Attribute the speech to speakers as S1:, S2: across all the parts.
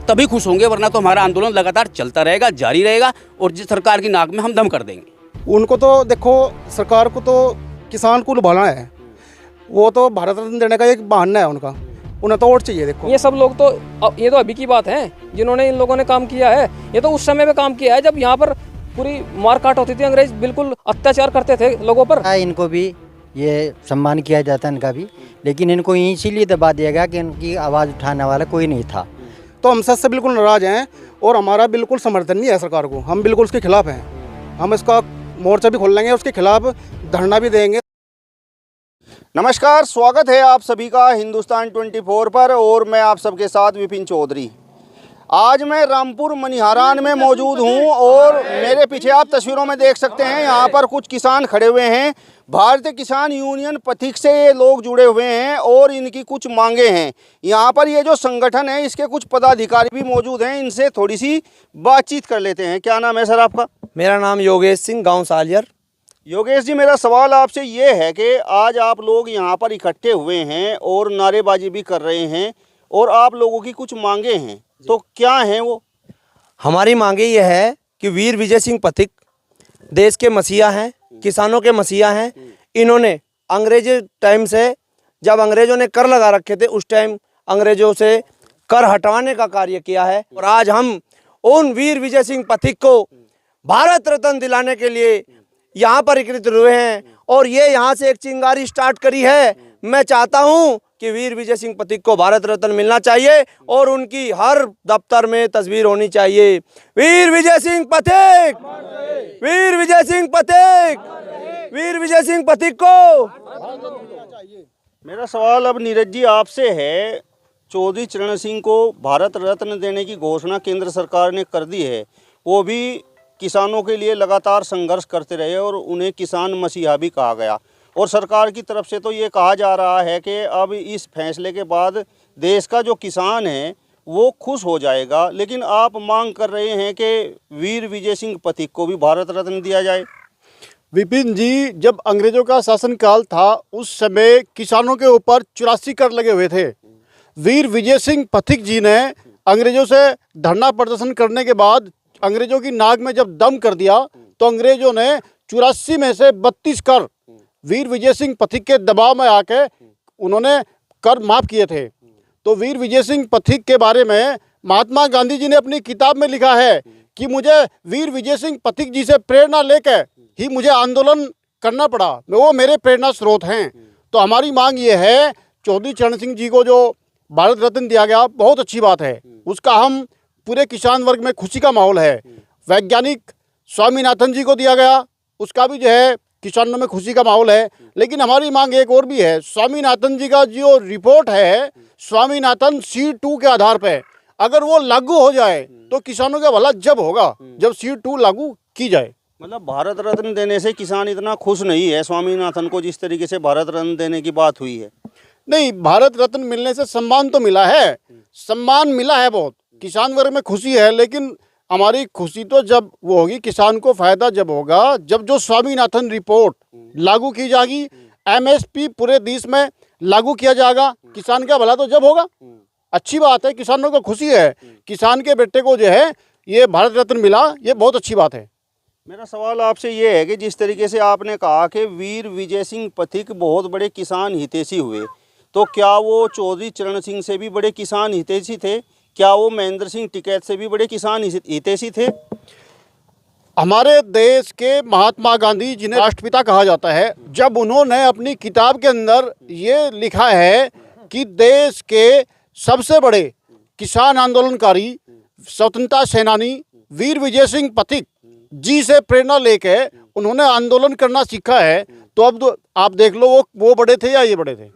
S1: तभी खुश होंगे, वरना तो हमारा आंदोलन लगातार चलता रहेगा, जारी रहेगा और जिस सरकार की नाक में हम दम कर देंगे।
S2: उनको तो देखो, सरकार को तो किसान को लुभाना है, वो तो भारत रत्न देने का एक बहाना है उनका, उन्हें तो वोट चाहिए। देखो
S3: ये सब लोग तो, ये तो अभी की बात है जिन्होंने इन लोगों ने काम किया है। ये तो उस समय पे काम किया है जब यहाँ पर पूरी मार काट होती थी, अंग्रेज बिल्कुल अत्याचार करते थे लोगों पर।
S4: इनको भी ये सम्मान किया जाता है इनका भी, लेकिन इनको इसीलिए दबा दिया गया कि इनकी आवाज़ उठाने वाला कोई नहीं था।
S2: तो हम सच से बिल्कुल नाराज हैं और हमारा बिल्कुल समर्थन नहीं है सरकार को, हम बिल्कुल उसके खिलाफ हैं। हम इसका मोर्चा भी खोल लेंगे, उसके खिलाफ धरना भी देंगे।
S5: नमस्कार, स्वागत है आप सभी का हिंदुस्तान 24 पर और मैं आप सबके साथ विपिन चौधरी। आज मैं रामपुर मनिहारान में मौजूद हूं और मेरे पीछे आप तस्वीरों में देख सकते हैं, यहाँ पर कुछ किसान खड़े हुए हैं। भारतीय किसान यूनियन पथिक से ये लोग जुड़े हुए हैं और इनकी कुछ मांगे हैं। यहाँ पर ये जो संगठन है इसके कुछ पदाधिकारी भी मौजूद हैं, इनसे थोड़ी सी बातचीत कर लेते हैं। क्या नाम है सर आपका?
S6: मेरा नाम योगेश सिंह, गांव सालियर।
S5: योगेश जी, मेरा सवाल आपसे ये है कि आज आप लोग यहाँ पर इकट्ठे हुए हैं और नारेबाजी भी कर रहे हैं और आप लोगों की कुछ मांगे हैं, तो क्या हैं वो?
S6: हमारी मांगे ये है कि वीर विजय सिंह पथिक देश के मसीहा हैं, किसानों के मसीहा हैं। इन्होंने अंग्रेजी टाइम से, जब अंग्रेजों ने कर लगा रखे थे, उस टाइम अंग्रेजों से कर हटवाने का कार्य किया है और आज हम उन वीर विजय सिंह पथिक को भारत रत्न दिलाने के लिए यहाँ पर एकत्रित हुए हैं और ये यहाँ से एक चिंगारी स्टार्ट करी है। मैं चाहता हूँ कि वीर विजय सिंह पथिक को भारत रत्न मिलना चाहिए और उनकी हर दफ्तर में तस्वीर होनी चाहिए। वीर विजय सिंह पथिक, वीर विजय सिंह पथिक, वीर विजय सिंह पथिक को।
S5: मेरा सवाल अब नीरज जी आपसे है। चौधरी चरण सिंह को भारत रत्न देने की घोषणा केंद्र सरकार ने कर दी है, वो भी किसानों के लिए लगातार संघर्ष करते रहे और उन्हें किसान मसीहा भी कहा गया और सरकार की तरफ से तो ये कहा जा रहा है कि अब इस फैसले के बाद देश का जो किसान है वो खुश हो जाएगा, लेकिन आप मांग कर रहे हैं कि वीर विजय सिंह पथिक को भी भारत रत्न दिया जाए।
S2: विपिन जी, जब अंग्रेजों का शासनकाल था उस समय किसानों के ऊपर 84 कर लगे हुए थे। वीर विजय सिंह पथिक जी ने अंग्रेजों से धरना प्रदर्शन करने के बाद अंग्रेजों की नाक में जब दम कर दिया तो अंग्रेजों ने 84 में से 32 कर वीर विजय सिंह पथिक के दबाव में आके उन्होंने कर माफ़ किए थे। तो वीर विजय सिंह पथिक के बारे में महात्मा गांधी जी ने अपनी किताब में लिखा है कि मुझे वीर विजय सिंह पथिक जी से प्रेरणा लेकर ही मुझे आंदोलन करना पड़ा, वो मेरे प्रेरणा स्रोत हैं। तो हमारी मांग ये है, चौधरी चरण सिंह जी को जो भारत रत्न दिया गया बहुत अच्छी बात है, उसका हम पूरे किसान वर्ग में खुशी का माहौल है। वैज्ञानिक स्वामीनाथन जी को दिया गया, उसका भी जो है किसानों में खुशी का माहौल है। लेकिन हमारी मांग एक और भी है, स्वामीनाथन जी का जो रिपोर्ट है स्वामीनाथन C2 के आधार पर अगर वो लागू हो जाए तो किसानों का भला जब होगा जब C2 लागू की जाए।
S5: मतलब भारत रत्न देने से किसान इतना खुश नहीं है स्वामीनाथन को जिस तरीके से भारत रत्न देने की बात हुई है।
S2: नहीं, भारत रत्न मिलने से सम्मान तो मिला है, सम्मान मिला है बहुत, किसान वर्ग में खुशी है। लेकिन हमारी खुशी तो जब वो होगी, किसान को फायदा जब होगा जब जो स्वामीनाथन रिपोर्ट लागू की जाएगी, MSP पूरे देश में लागू किया जाएगा, किसान का भला तो जब होगा। अच्छी बात है, किसानों को खुशी है, किसान के बेटे को जो है ये भारत रत्न मिला, ये बहुत अच्छी बात है।
S5: मेरा सवाल आपसे ये है कि जिस तरीके से आपने कहा कि वीर विजय सिंह पथिक बहुत बड़े किसान हितैषी हुए, तो क्या वो चौधरी चरण सिंह से भी बड़े किसान हितैषी थे? क्या वो महेंद्र सिंह टिकैत से भी बड़े किसान हितैषी थे?
S2: हमारे देश के महात्मा गांधी जिन्हें राष्ट्रपिता कहा जाता है, जब उन्होंने अपनी किताब के अंदर ये लिखा है कि देश के सबसे बड़े किसान आंदोलनकारी स्वतंत्रता सेनानी वीर विजय सिंह पथिक जी से प्रेरणा लेके उन्होंने आंदोलन करना सीखा है, तो अब आप देख लो वो बड़े थे या ये बड़े थे।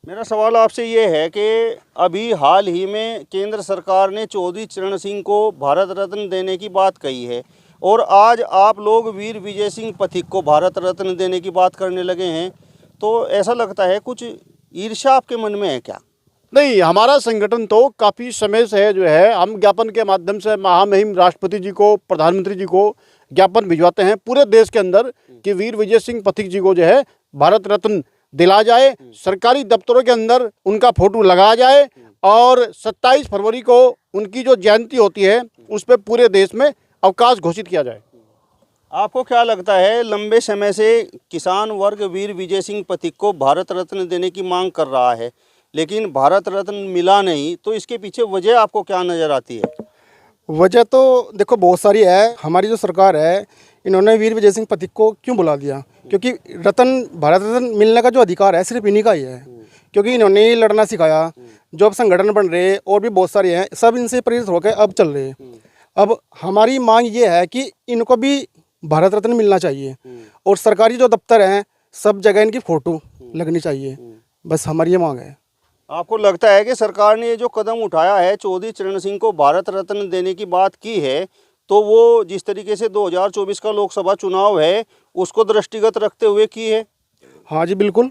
S5: मेरा सवाल आपसे ये है कि अभी हाल ही में केंद्र सरकार ने चौधरी चरण सिंह को भारत रत्न देने की बात कही है और आज आप लोग वीर विजय सिंह पथिक को भारत रत्न देने की बात करने लगे हैं, तो ऐसा लगता है कुछ ईर्ष्या आपके मन में है क्या?
S2: नहीं, हमारा संगठन तो काफ़ी समय से जो है हम ज्ञापन के माध्यम से महामहिम राष्ट्रपति जी को, प्रधानमंत्री जी को ज्ञापन भिजवाते हैं पूरे देश के अंदर कि वीर विजय सिंह पथिक जी को जो है भारत रत्न दिला जाए, सरकारी दफ्तरों के अंदर उनका फोटो लगाया जाए और 27 फरवरी को उनकी जो जयंती होती है उस पर पूरे देश में अवकाश घोषित किया जाए।
S5: आपको क्या लगता है, लंबे समय से किसान वर्ग वीर विजय सिंह पथिक को भारत रत्न देने की मांग कर रहा है, लेकिन भारत रत्न मिला नहीं, तो इसके पीछे वजह आपको क्या नज़र आती है?
S7: वजह तो देखो बहुत सारी है। हमारी जो सरकार है इन्होंने वीर विजय सिंह पथिक को क्यों बुला दिया? क्योंकि भारत रत्न मिलने का जो अधिकार है सिर्फ इन्हीं का ही है, क्योंकि इन्होंने ही लड़ना सिखाया। जो अब संगठन बन रहे और भी बहुत सारे हैं, सब इनसे प्रेरित होकर अब चल रहे हैं। अब हमारी मांग ये है कि इनको भी भारत रत्न मिलना चाहिए और सरकारी जो दफ्तर हैं सब जगह इनकी फ़ोटो लगनी चाहिए। बस हमारी ये मांग है।
S5: आपको लगता है कि सरकार ने ये जो कदम उठाया है, चौधरी चरण सिंह को भारत रत्न देने की बात की है, तो वो जिस तरीके से 2024 का लोकसभा चुनाव है उसको दृष्टिगत रखते हुए की है?
S7: हाँ जी बिल्कुल।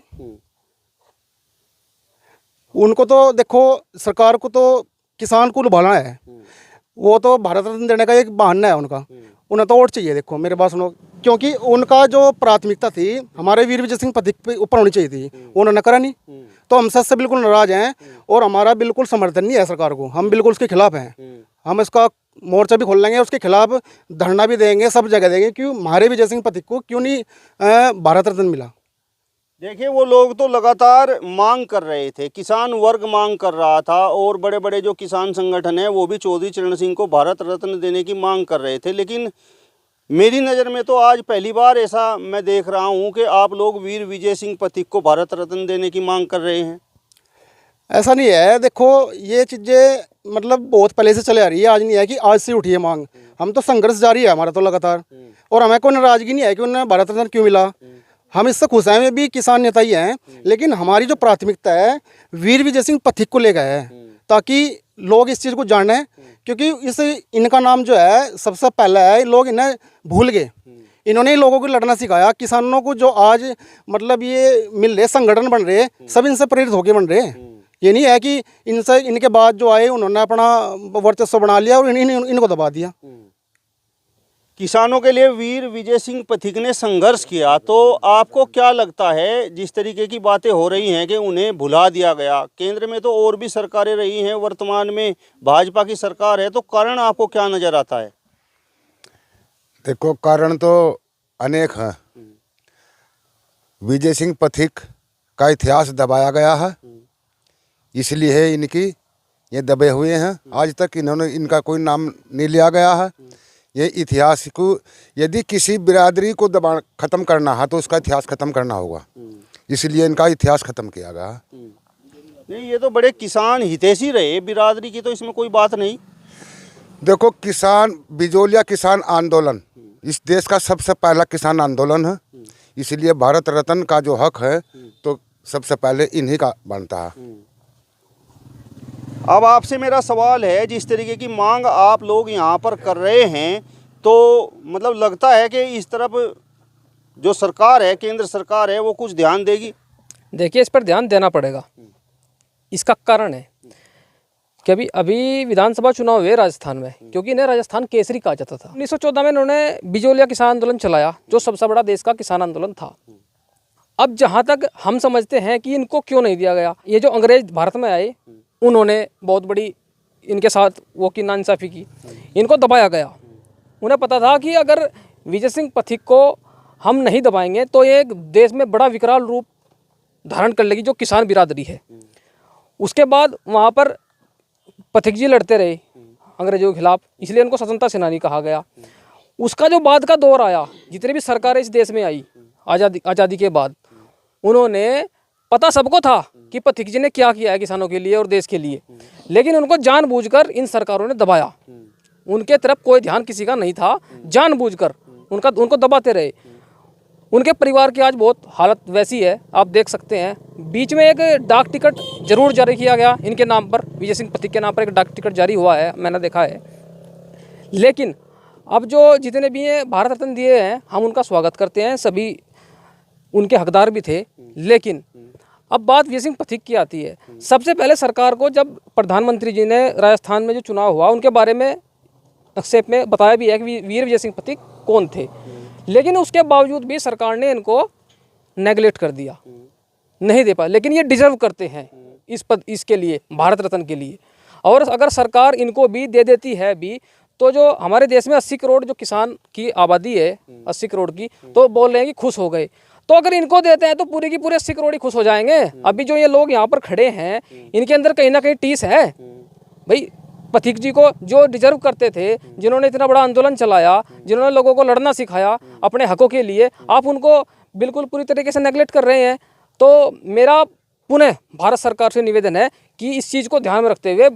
S7: उनको तो देखो, सरकार को तो किसान को लुभाना है, वो तो भारत रत्न देने का एक बहाना है उनका। उन्हें तो वोट चाहिए। देखो मेरे पास सुनो, क्योंकि उनका जो प्राथमिकता थी हमारे वीर विजय सिंह पथिक पे ऊपर होनी चाहिए थी, उन्होंने करा नहीं। तो हम सबसे बिल्कुल नाराज हैं और हमारा बिल्कुल समर्थन नहीं है सरकार को। हम बिल्कुल उसके खिलाफ हैं। हम इसका मोर्चा भी खोल लेंगे, उसके खिलाफ धरना भी देंगे, सब जगह देंगे। क्यों हमारे विजय सिंह पथिक को क्यों नहीं भारत रत्न मिला?
S5: देखिए, वो लोग तो लगातार मांग कर रहे थे, किसान वर्ग मांग कर रहा था और बड़े बड़े जो किसान संगठन हैं वो भी चौधरी चरण सिंह को भारत रत्न देने की मांग कर रहे थे। लेकिन मेरी नज़र में तो आज पहली बार ऐसा मैं देख रहा हूं कि आप लोग वीर विजय सिंह पथिक को भारत रत्न देने की मांग कर रहे हैं।
S7: ऐसा नहीं है। देखो ये चीज़ें मतलब बहुत पहले से चले आ रही है, आज नहीं है कि आज से उठी है मांग। हम तो संघर्ष जारी है हमारा तो लगातार, और हमें कोई नाराज़गी नहीं है कि उन्हें भारत रत्न क्यों मिला। हम इससे खुश हैं, भी किसान नेता ही हैं, लेकिन हमारी जो प्राथमिकता है वीर विजय सिंह पथिक को लेकर है, ताकि लोग इस चीज़ को जानें। क्योंकि इस इनका नाम जो है सबसे पहला है, लोग इन्हें भूल गए। इन्होंने ही लोगों को लड़ना सिखाया। किसानों को जो आज मतलब ये मिल रहे, संगठन बन रहे, सब इनसे प्रेरित होकर बन रहे। ये नहीं है कि इनसे इनके बाद जो आए उन्होंने अपना वर्चस्व बना लिया और इनको दबा दिया।
S5: किसानों के लिए वीर विजय सिंह पथिक ने संघर्ष किया, तो आपको क्या लगता है, जिस तरीके की बातें हो रही हैं कि उन्हें भुला दिया गया? केंद्र में तो और भी सरकारें रही हैं, वर्तमान में भाजपा की सरकार है, तो कारण आपको क्या नज़र आता है?
S8: देखो कारण तो अनेक हैं। विजय सिंह पथिक का इतिहास दबाया गया है, इसलिए इनकी ये दबे हुए हैं। आज तक इनका कोई नाम नहीं लिया गया है। ये इतिहास को यदि किसी बिरादरी को ख़त्म करना है तो उसका इतिहास ख़त्म करना होगा, इसलिए इनका इतिहास ख़त्म किया गया।
S5: नहीं, ये तो बड़े किसान हितैषी रहे, बिरादरी की तो इसमें कोई बात नहीं।
S8: देखो बिजोलिया किसान आंदोलन इस देश का सबसे पहला किसान आंदोलन है, इसलिए भारत रत्न का जो हक है तो सबसे पहले इन्हीं का बनता है।
S5: अब आपसे मेरा सवाल है, जिस तरीके की मांग आप लोग यहाँ पर कर रहे हैं, तो मतलब लगता है कि इस तरफ जो सरकार है, केंद्र सरकार है, वो कुछ ध्यान देगी?
S3: देखिए, इस पर ध्यान देना पड़ेगा। इसका कारण है कि अभी विधानसभा चुनाव हुए राजस्थान में, क्योंकि इन्हें राजस्थान केसरी कहा जाता था। 1914 में इन्होंने बिजोलिया किसान आंदोलन चलाया, जो सबसे बड़ा देश का किसान आंदोलन था। अब जहाँ तक हम समझते हैं कि इनको क्यों नहीं दिया गया, ये जो अंग्रेज भारत में आए उन्होंने बहुत बड़ी इनके साथ वो की नाइंसाफ़ी की, इनको दबाया गया। उन्हें पता था कि अगर विजय सिंह पथिक को हम नहीं दबाएंगे तो ये देश में बड़ा विकराल रूप धारण कर लेगी, जो किसान बिरादरी है। उसके बाद वहाँ पर पथिक जी लड़ते रहे अंग्रेजों के खिलाफ, इसलिए उनको स्वतंत्रता सेनानी कहा गया। उसका जो बाद का दौर आया, जितने भी सरकारें इस देश में आई आज़ादी के बाद, उन्होंने पता सबको था कि पथिक जी ने क्या किया है किसानों के लिए और देश के लिए, लेकिन उनको जानबूझकर इन सरकारों ने दबाया। उनके तरफ कोई ध्यान किसी का नहीं था, जानबूझकर उनको दबाते रहे। उनके परिवार की आज बहुत हालत वैसी है, आप देख सकते हैं। बीच में एक डाक टिकट जरूर जारी किया गया इनके नाम पर, विजय सिंह पथिक के नाम पर एक डाक टिकट जारी हुआ है, मैंने देखा है। लेकिन अब जो जितने भी ये भारत रत्न दिए हैं, हम उनका स्वागत करते हैं, सभी उनके हकदार भी थे। लेकिन अब बात विजय सिंह पथिक की आती है। सबसे पहले सरकार को जब प्रधानमंत्री जी ने राजस्थान में जो चुनाव हुआ उनके बारे में संक्षेप में बताया भी है कि वीर विजय सिंह पथिक कौन थे, लेकिन उसके बावजूद भी सरकार ने इनको नेगलेक्ट कर दिया। नहीं दे पाए, लेकिन ये डिजर्व करते हैं इस पद, इसके लिए, भारत रत्न के लिए। और अगर सरकार इनको भी दे देती है भी, तो जो हमारे देश में 80 करोड़ जो किसान की आबादी है 80 करोड़ की, तो बोल रहे हैं कि खुश हो गए। तो अगर इनको देते हैं तो पूरे की पूरे 80 करोड़ ही खुश हो जाएंगे। अभी जो ये लोग यहाँ पर खड़े हैं, इनके अंदर कहीं ना कहीं टीस है भाई। पथिक जी को जो डिजर्व करते थे, जिन्होंने इतना बड़ा आंदोलन चलाया, जिन्होंने लोगों को लड़ना सिखाया अपने हकों के लिए, आप उनको बिल्कुल पूरी तरीके से नेगलेक्ट कर रहे हैं। तो मेरा पुनः भारत सरकार से निवेदन है कि इस चीज़ को ध्यान में रखते हुए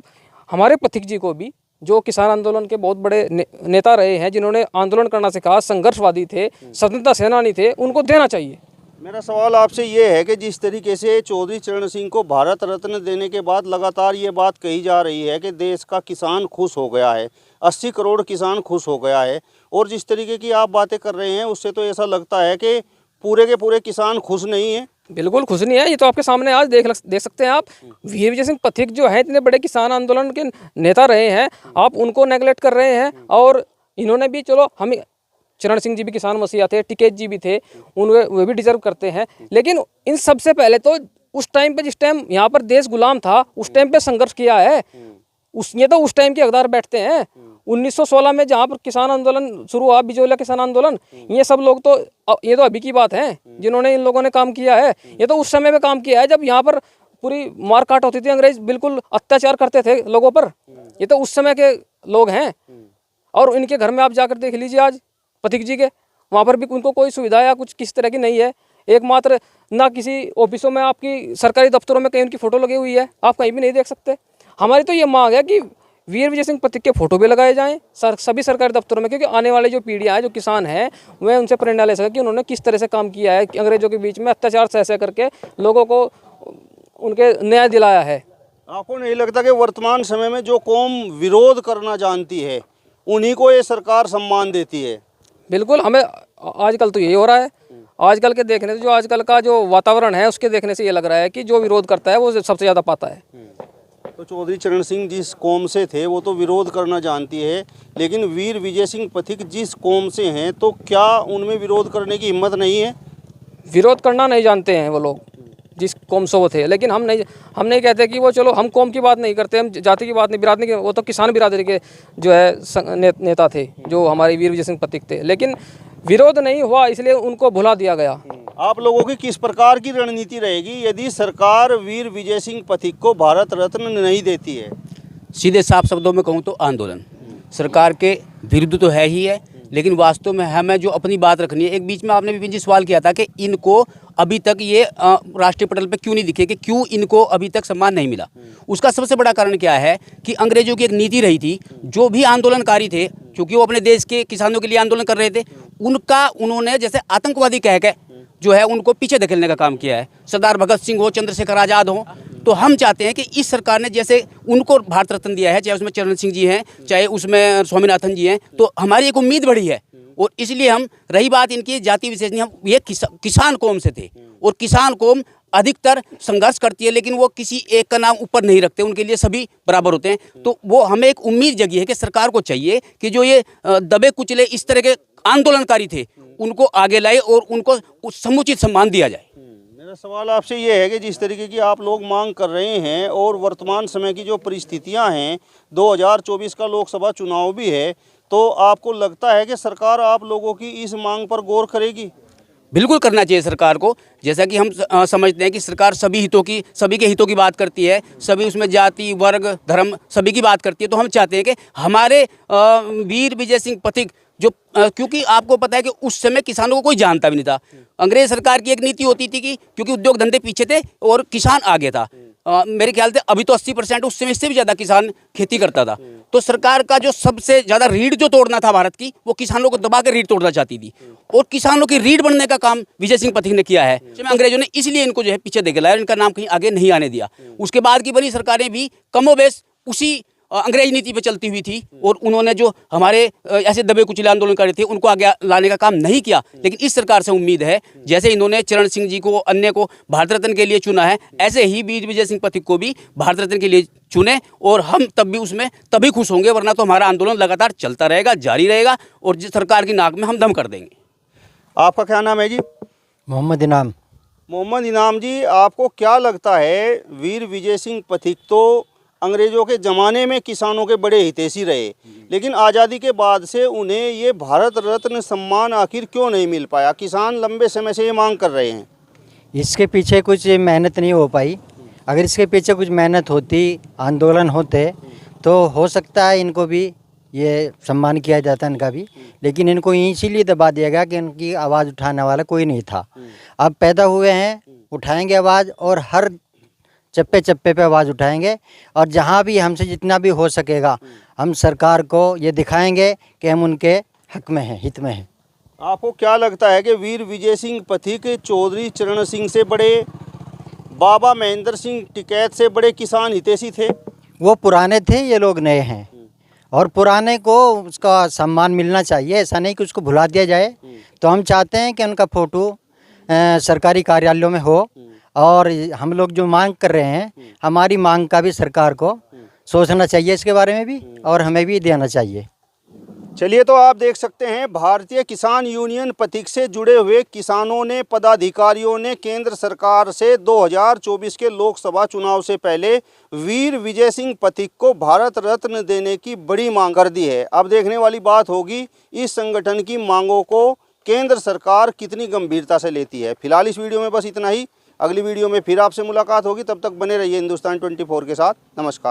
S3: हमारे पथिक जी को भी, जो किसान आंदोलन के बहुत बड़े नेता रहे हैं, जिन्होंने आंदोलन करना सिखाया, संघर्षवादी थे, स्वतंत्रता सेनानी थे, उनको देना चाहिए।
S5: मेरा सवाल आपसे ये है कि जिस तरीके से चौधरी चरण सिंह को भारत रत्न देने के बाद लगातार ये बात कही जा रही है कि देश का किसान खुश हो गया है, 80 करोड़ किसान खुश हो गया है, और जिस तरीके की आप बातें कर रहे हैं उससे तो ऐसा लगता है कि पूरे के पूरे किसान खुश नहीं है।
S3: बिल्कुल खुश नहीं है, ये तो आपके सामने आज देख सकते हैं आप। वीर विजय सिंह पथिक जो है, इतने बड़े किसान आंदोलन के नेता रहे हैं, आप उनको नेगलेक्ट कर रहे हैं। और इन्होंने भी, चलो हम, चरण सिंह जी भी किसान मसीहा थे, टिकैत जी भी थे, वे भी डिजर्व करते हैं। लेकिन इन सबसे पहले तो उस टाइम पे, जिस टाइम यहाँ पर देश गुलाम था, उस टाइम पे संघर्ष किया है, ये तो उस टाइम के हकदार बैठते हैं। 1916 में जहाँ पर किसान आंदोलन शुरू हुआ, बिजोलिया किसान आंदोलन, ये सब लोग तो, ये तो अभी की बात है जिन्होंने, इन लोगों ने काम किया है। ये तो उस समय में काम किया है जब यहाँ पर पूरी मारकाट होती थी, अंग्रेज बिल्कुल अत्याचार करते थे लोगों पर। ये तो उस समय के लोग हैं। और इनके घर में आप जाकर देख लीजिए आज पथिक जी के, वहाँ पर भी उनको कोई सुविधा या कुछ किस तरह की नहीं है। एकमात्र ना किसी ऑफिसों में, आपकी सरकारी दफ्तरों में कहीं उनकी फ़ोटो लगी हुई है, आप कहीं भी नहीं देख सकते। हमारी तो ये मांग है कि वीर विजय सिंह पथिक के फोटो भी लगाए जाएं सभी सरकारी दफ्तरों में, क्योंकि आने वाले जो पीढ़ियाँ हैं, जो किसान हैं, वह उनसे प्रेरणा ले सके कि उन्होंने किस तरह से काम किया है, कि अंग्रेजों के बीच में अत्याचार सह करके लोगों को उनके न्याय दिलाया है।
S5: आपको नहीं लगता कि वर्तमान समय में जो कौम विरोध करना जानती है, उन्हीं को ये सरकार सम्मान देती है?
S3: बिल्कुल, हमें आजकल तो यही हो रहा है। आजकल के देखने से, जो आजकल का जो वातावरण है, उसके देखने से ये लग रहा है कि जो विरोध करता है वो सबसे ज़्यादा पाता है।
S5: तो चौधरी चरण सिंह जिस कौम से थे वो तो विरोध करना जानती है, लेकिन वीर विजय सिंह पथिक जिस कौम से हैं, तो क्या उनमें विरोध करने की हिम्मत नहीं है?
S3: विरोध करना नहीं जानते हैं वो लोग, जिस कौम से वो थे। लेकिन हम नहीं कहते कि वो, चलो हम कौम की बात नहीं करते, हम जाति की बात नहीं, बिरादरी की, वो तो किसान बिरादरी के जो है नेता थे, जो हमारे वीर विजय सिंह पथिक थे। लेकिन विरोध नहीं हुआ, इसलिए उनको भुला दिया गया।
S5: आप लोगों की किस प्रकार की रणनीति रहेगी यदि सरकार वीर विजय सिंह पथिक को भारत रत्न नहीं देती है?
S1: सीधे साफ शब्दों में कहूँ तो आंदोलन सरकार के विरुद्ध तो है ही है, लेकिन वास्तव में हमें जो अपनी बात रखनी है। एक बीच में आपने विपिन जी सवाल किया था कि इनको अभी तक ये राष्ट्रीय पटल पे क्यों नहीं दिखे, कि क्यों इनको अभी तक सम्मान नहीं मिला। उसका सबसे बड़ा कारण क्या है कि अंग्रेजों की एक नीति रही थी, जो भी आंदोलनकारी थे, क्योंकि वो अपने देश के किसानों के लिए आंदोलन कर रहे थे, उन्होंने जैसे आतंकवादी कह के जो है उनको पीछे धकेलने का काम किया है। सरदार भगत सिंह हो, चंद्रशेखर आज़ाद हो। तो हम चाहते हैं कि इस सरकार ने जैसे उनको भारत रत्न दिया है, चाहे उसमें चरण सिंह जी हैं, चाहे उसमें स्वामीनाथन जी हैं, तो हमारी एक उम्मीद बढ़ी है। और इसलिए हम, रही बात इनकी जाति विशेष नहीं, हम ये किसान कौम से थे, और किसान कौम अधिकतर संघर्ष करती है, लेकिन वो किसी एक का नाम ऊपर नहीं रखते, उनके लिए सभी बराबर होते हैं। तो वो हमें एक उम्मीद जगी है कि सरकार को चाहिए कि जो ये दबे कुचले इस तरह के आंदोलनकारी थे, उनको आगे लाए और उनको समुचित सम्मान दिया जाए।
S5: मेरा सवाल आपसे ये है कि जिस तरीके की आप लोग मांग कर रहे हैं, और वर्तमान समय की जो परिस्थितियां हैं, 2024 का लोकसभा चुनाव भी है, तो आपको लगता है कि सरकार आप लोगों की इस मांग पर गौर करेगी?
S1: बिल्कुल करना चाहिए सरकार को। जैसा कि हम समझते हैं कि सरकार सभी के हितों की बात करती है, सभी उसमें जाति, वर्ग, धर्म सभी की बात करती है। तो हम चाहते हैं कि हमारे वीर विजय सिंह पथिक जो, क्योंकि आपको पता है कि उस समय किसानों को कोई जानता भी नहीं था। अंग्रेज सरकार की एक नीति होती थी कि क्योंकि उद्योग धंधे पीछे थे और किसान आगे था। मेरे ख्याल से अभी तो 80% उस समय, इससे भी ज़्यादा किसान खेती करता था। तो सरकार का जो सबसे ज़्यादा रीढ़ जो तोड़ना था भारत की, वो किसानों को दबा कर रीढ़ तोड़ना चाहती थी, और किसानों की रीढ़ बनने का काम विजय सिंह पथिक ने किया है। अंग्रेजों ने इसलिए इनको जो है पीछे देके लाया, इनका नाम कहीं आगे नहीं आने दिया। उसके बाद की बड़ी सरकारें भी कमोबेश उसी अंग्रेज नीति पे चलती हुई थी, और उन्होंने जो हमारे ऐसे दबे कुचले आंदोलनकारी थे उनको आगे लाने का काम नहीं किया। लेकिन इस सरकार से उम्मीद है, जैसे इन्होंने चरण सिंह जी को, अन्य को भारत रत्न के लिए चुना है, ऐसे ही वीर विजय सिंह पथिक को भी भारत रत्न के लिए चुने, और हम तब भी उसमें तभी खुश होंगे, वरना तो हमारा आंदोलन लगातार चलता रहेगा, जारी रहेगा, और जिस सरकार की नाक में हम दम कर देंगे।
S5: आपका क्या नाम है जी?
S4: मोहम्मद इनाम।
S5: मोहम्मद इनाम जी, आपको क्या लगता है, वीर विजय सिंह पथिक तो अंग्रेज़ों के ज़माने में किसानों के बड़े हितैषी रहे, लेकिन आज़ादी के बाद से उन्हें ये भारत रत्न सम्मान आखिर क्यों नहीं मिल पाया? किसान लंबे समय से ये मांग कर रहे हैं।
S4: इसके पीछे कुछ मेहनत नहीं हो पाई। अगर इसके पीछे कुछ मेहनत होती, आंदोलन होते, तो हो सकता है इनको भी ये सम्मान किया जाता इनका भी, लेकिन इनको इसीलिए दबा दिया गया कि इनकी आवाज़ उठाने वाला कोई नहीं था। अब पैदा हुए हैं, उठाएंगे आवाज़, और हर चप्पे चप्पे पे आवाज़ उठाएंगे, और जहाँ भी हमसे जितना भी हो सकेगा हम सरकार को ये दिखाएंगे कि हम उनके हक में हैं, हित में हैं।
S5: आपको क्या लगता है कि वीर विजय सिंह पथिक चौधरी चरण सिंह से बड़े, बाबा महेंद्र सिंह टिकैत से बड़े किसान हितैषी थे?
S4: वो पुराने थे, ये लोग नए हैं, और पुराने को उसका सम्मान मिलना चाहिए। ऐसा नहीं कि उसको भुला दिया जाए। तो हम चाहते हैं कि उनका फ़ोटो सरकारी कार्यालयों में हो, और हम लोग जो मांग कर रहे हैं, हमारी मांग का भी सरकार को सोचना चाहिए इसके बारे में भी, और हमें भी देना चाहिए।
S5: चलिए, तो आप देख सकते हैं, भारतीय किसान यूनियन पथिक से जुड़े हुए किसानों ने, पदाधिकारियों ने केंद्र सरकार से 2024 के लोकसभा चुनाव से पहले वीर विजय सिंह पथिक को भारत रत्न देने की बड़ी मांग कर दी है। अब देखने वाली बात होगी इस संगठन की मांगों को केंद्र सरकार कितनी गंभीरता से लेती है। फिलहाल इस वीडियो में बस इतना ही। अगली वीडियो में फिर आपसे मुलाकात होगी, तब तक बने रहिए हिंदुस्तान 24 के साथ। नमस्कार।